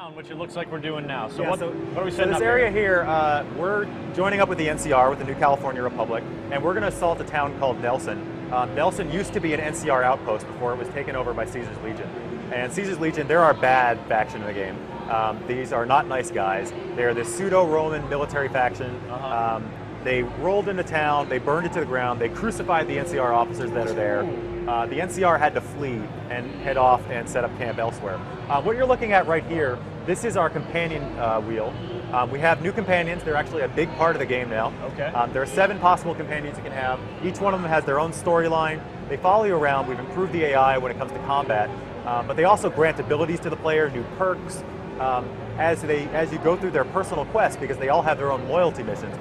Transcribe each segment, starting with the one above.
town, which it looks like we're doing now. So, yeah, what are we setting so this up area here, we're joining up with the NCR, with the New California Republic, and we're going to assault a town called Nelson. Nelson used to be an NCR outpost before it was taken over by Caesar's Legion. And Caesar's Legion, they're our bad faction in the game. These are not nice guys. They're this pseudo-Roman military faction. They rolled into town, they burned it to the ground, they crucified the NCR officers that are there. The NCR had to flee and head off and set up camp elsewhere. What you're looking at right here, this is our companion wheel. We have new companions. They're actually a big part of the game now. Okay. There are 7 possible companions you can have. Each one of them has their own storyline. They follow you around. We've improved the AI when it comes to combat, but they also grant abilities to the player, new perks. As you go through their personal quests, because they all have their own loyalty missions,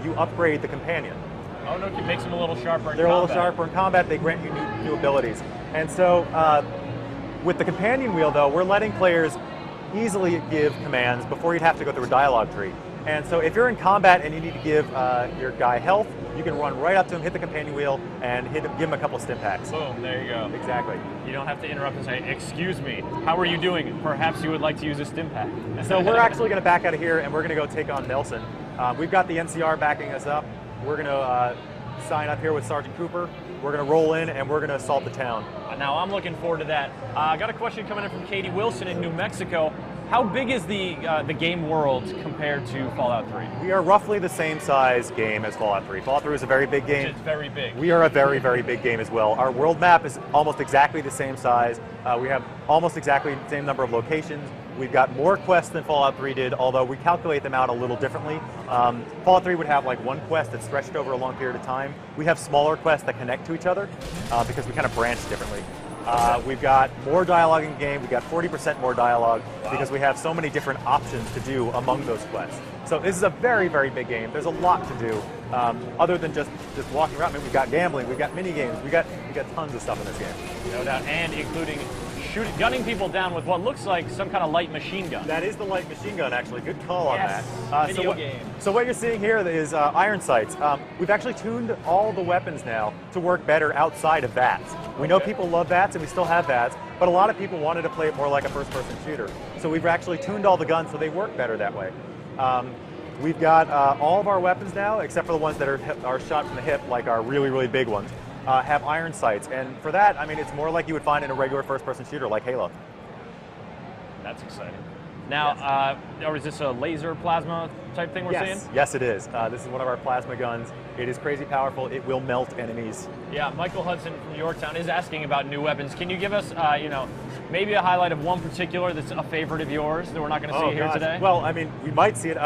you upgrade the companion. Oh no, it makes them a little sharper in They're combat. a little sharper in combat, they grant you new abilities. And so with the companion wheel though, we're letting players easily give commands before you'd have to go through a dialogue tree. And so if you're in combat and you need to give your guy health, you can run right up to him, hit the companion wheel, and give him a couple stim packs. Boom, there you go. Exactly. You don't have to interrupt and say, excuse me, how are you doing? Perhaps you would like to use a stim pack. So we're actually going to back out of here and we're going to go take on Nelson. We've got the NCR backing us up. We're going to sign up here with Sergeant Cooper. We're going to roll in and we're going to assault the town. Now I'm looking forward to that. I got a question coming in from Katie Wilson in New Mexico. How big is the game world compared to Fallout 3? We are roughly the same size game as Fallout 3. Fallout 3 is a very big game. It's very big. We are a very, very big game as well. Our world map is almost exactly the same size. We have almost exactly the same number of locations. We've got more quests than Fallout 3 did, although we calculate them out a little differently. Fallout 3 would have like one quest that's stretched over a long period of time. We have smaller quests that connect to each other because we kind of branch differently. We've got more dialogue in game. We've got 40% more dialogue because we have so many different options to do among those quests. So this is a very, very big game. There's a lot to do other than just walking around. I mean, we've got gambling, we've got mini games, we got tons of stuff in this game. No doubt, and including gunning people down with what looks like some kind of light machine gun. That is the light machine gun, actually. Good call on Yes, that. video game. So what you're seeing here is iron sights. We've actually tuned all the weapons now to work better outside of VATS. We know people love VATS, and we still have VATS, but a lot of people wanted to play it more like a first-person shooter. So we've actually tuned all the guns so they work better that way. We've got all of our weapons now, except for the ones that are shot from the hip, like our really, really big ones, have iron sights. And for that, I mean, it's more like you would find in a regular first-person shooter like Halo. That's exciting. Now, or is this a laser plasma type thing we're seeing? Yes, it is. This is one of our plasma guns. It is crazy powerful. It will melt enemies. Yeah, Michael Hudson from Yorktown is asking about new weapons. Can you give us, maybe a highlight of one particular that's a favorite of yours that we're not going to see here today? Well, I mean, we might see it.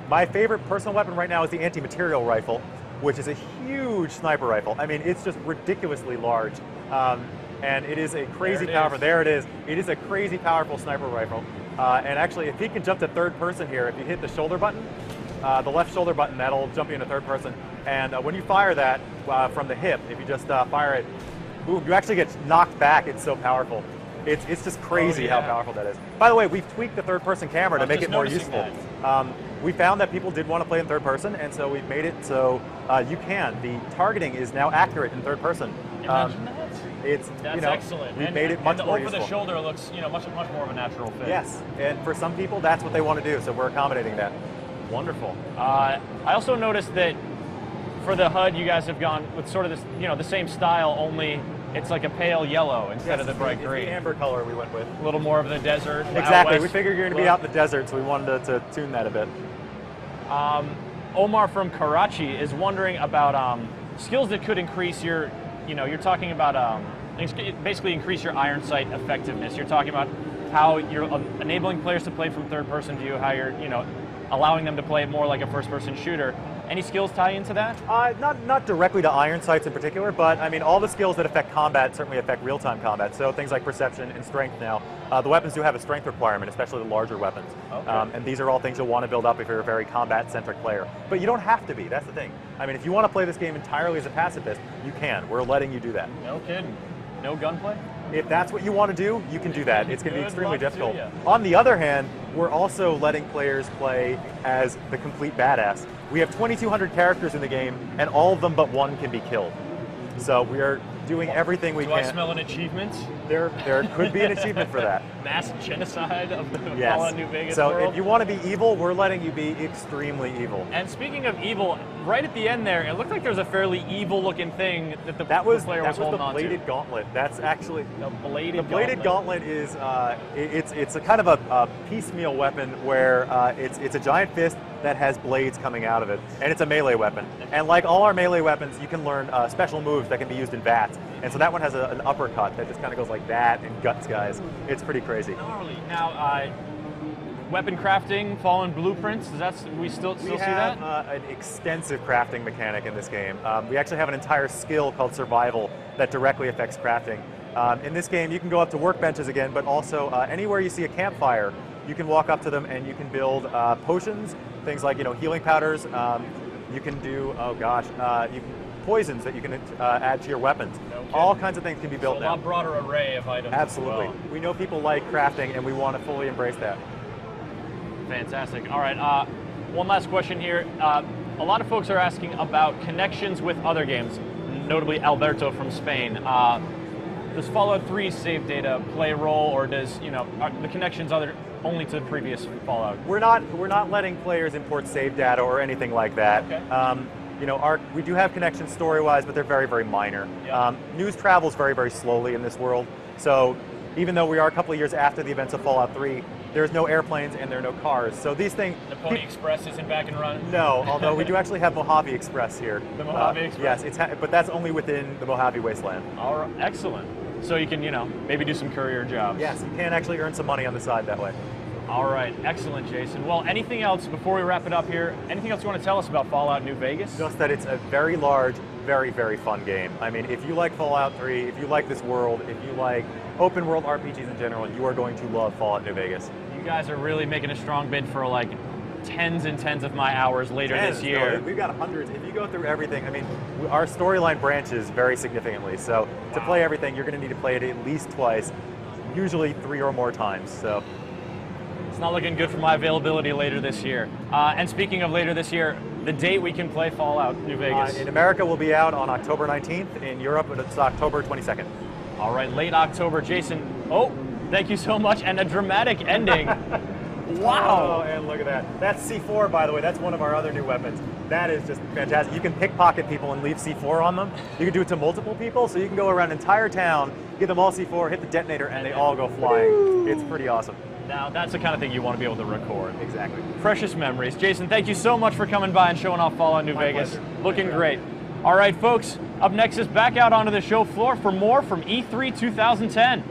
My favorite personal weapon right now is the anti-material rifle, which is a huge sniper rifle. I mean, it's just ridiculously large. And it is a crazy powerful, there it is. It is a crazy powerful sniper rifle. And actually, if he can jump to third person here, if you hit the shoulder button, the left shoulder button, that'll jump you into third person. And when you fire that from the hip, if you just fire it, boom, you actually get knocked back. It's so powerful. It's just crazy how powerful that is. By the way, we've tweaked the third person camera to make it more useful. We found that people did want to play in third person, and so we've made it so you can. The targeting is now accurate in third person. Imagine that. That's excellent. We've made it much more useful. Over the shoulder looks, much more of a natural fit. Yes, and for some people, that's what they want to do, so we're accommodating that. Wonderful. I also noticed that for the HUD, you guys have gone with sort of this, the same style, only it's like a pale yellow instead of the bright green. It's the amber color we went with. A little more of the desert. Exactly. We figured you're going to be out in the desert, so we wanted to tune that a bit. Omar from Karachi is wondering about skills that could increase your, you're talking about basically increase your iron sight effectiveness. You're talking about how you're enabling players to play from third-person view, how you're, allowing them to play it more like a first-person shooter. Any skills tie into that? Not directly to iron sights in particular, but I mean all the skills that affect combat certainly affect real-time combat. So things like perception and strength now. The weapons do have a strength requirement, especially the larger weapons. Okay. And these are all things you'll want to build up if you're a very combat-centric player. But you don't have to be, that's the thing. I mean, if you want to play this game entirely as a pacifist, you can. We're letting you do that. No kidding. No gunplay? If that's what you want to do, you can do that. It's going to be extremely difficult. On the other hand, we're also letting players play as the complete badass. We have 2,200 characters in the game, and all of them but one can be killed. So we are doing everything we can. Do I smell an achievement? There could be an achievement for that. Mass genocide of the Yes. Fallout New Vegas So world. if you want to be evil, we're letting you be extremely evil. And speaking of evil, right at the end there, it looked like there was a fairly evil-looking thing that the That was player was the holding on to. bladed gauntlet. That's actually The bladed gauntlet is it's a kind of a piecemeal weapon where it's a giant fist that has blades coming out of it, and it's a melee weapon. And like all our melee weapons, you can learn special moves that can be used in VATs. And so that one has an uppercut that just kind of goes like that and guts guys. It's pretty crazy. Gnarly. Now, weapon crafting, Fallen blueprints. We still see that? We have an extensive crafting mechanic in this game. We actually have an entire skill called survival that directly affects crafting. In this game, you can go up to workbenches again, but also anywhere you see a campfire, you can walk up to them and you can build potions, things like healing powders. You can do you can poisons that you can add to your weapons. No kidding. All kinds of things can be built So a now. lot broader array of items. Absolutely. As well. We know people like crafting, and we want to fully embrace that. Fantastic. All right. One last question here. A lot of folks are asking about connections with other games, notably Alberto from Spain. Does Fallout 3 save data play a role, or does are the connections only to the previous Fallout? We're not letting players import save data or anything like that. Okay. We do have connections story-wise, but they're very, very minor. Yep. News travels very, very slowly in this world. So even though we are a couple of years after the events of Fallout 3, there's no airplanes and there are no cars. So these things... The Pony Express isn't back and running? No, although we do actually have Mojave Express here. The Mojave Express? Yes, but that's only within the Mojave Wasteland. All right, excellent. So you can, maybe do some courier jobs. Yes, you can actually earn some money on the side that way. All right, excellent, Jason. Well, anything else before we wrap it up here? Anything else you want to tell us about Fallout New Vegas? Just that it's a very large, very, very fun game. I mean, if you like Fallout 3, if you like this world, if you like open world RPGs in general, you are going to love Fallout New Vegas. You guys are really making a strong bid for like tens and tens of my hours later this year. No, we've got hundreds. If you go through everything, I mean, our storyline branches very significantly. So to play everything, you're going to need to play it at least twice, usually 3 or more times. So. It's not looking good for my availability later this year. And speaking of later this year, the date we can play Fallout New Vegas. In America, we'll be out on October 19th. In Europe, it's October 22nd. All right, late October. Jason, thank you so much. And a dramatic ending. Wow. Oh, and look at that. That's C4, by the way. That's one of our other new weapons. That is just fantastic. You can pickpocket people and leave C4 on them. You can do it to multiple people, so you can go around an entire town, give them all C4, hit the detonator, and they all go flying. It's pretty awesome. Now, that's the kind of thing you want to be able to record. Exactly. Precious memories. Jason, thank you so much for coming by and showing off Fallout New Vegas. Pleasure. Looking great. All right, folks, up next is back out onto the show floor for more from E3 2010.